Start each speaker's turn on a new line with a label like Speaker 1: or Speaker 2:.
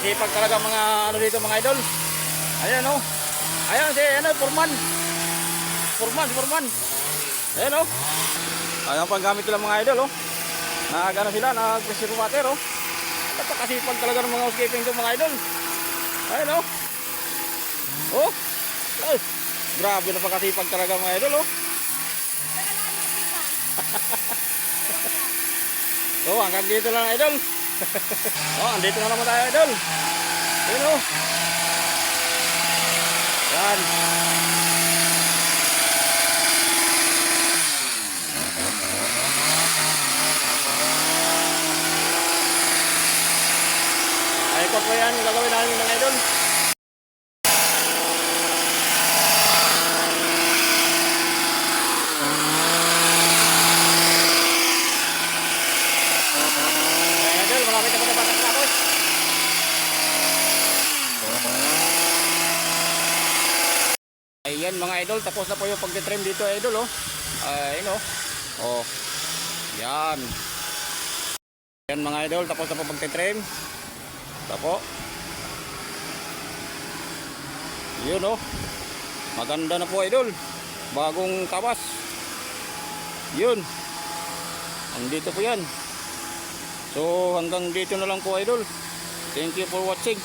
Speaker 1: Sisipag talaga mga ano dito mga idol. Ayan oh. Ayan si ano, Foreman. Foreman. Ayan oh. Ayan pang gamit nila mga idol oh. Nag-ano sila, nag-pressure water oh. Napakasipag talaga ng mga housekeeping ito mga idol. Ayan oh. Oh. Ay, grabe, napakasipag talaga mga idol oh. So hanggang dito lang idol. Oh, andito na naman tayo idol. Ayan oh. Yan. Ay ko po yan gagawin namin mga idol. Malapit na po na batak na po. Ayan mga idol, tapos na po yung pag-trim dito idol oh. Ayun oh. Oh. Yan. Yan mga idol, tapos na po pag-trim. Tapos. Yun oh. Maganda na po idol. Bagong tapas. Yun. Andito po yan. So hanggang dito na lang po idol. Thank you for watching.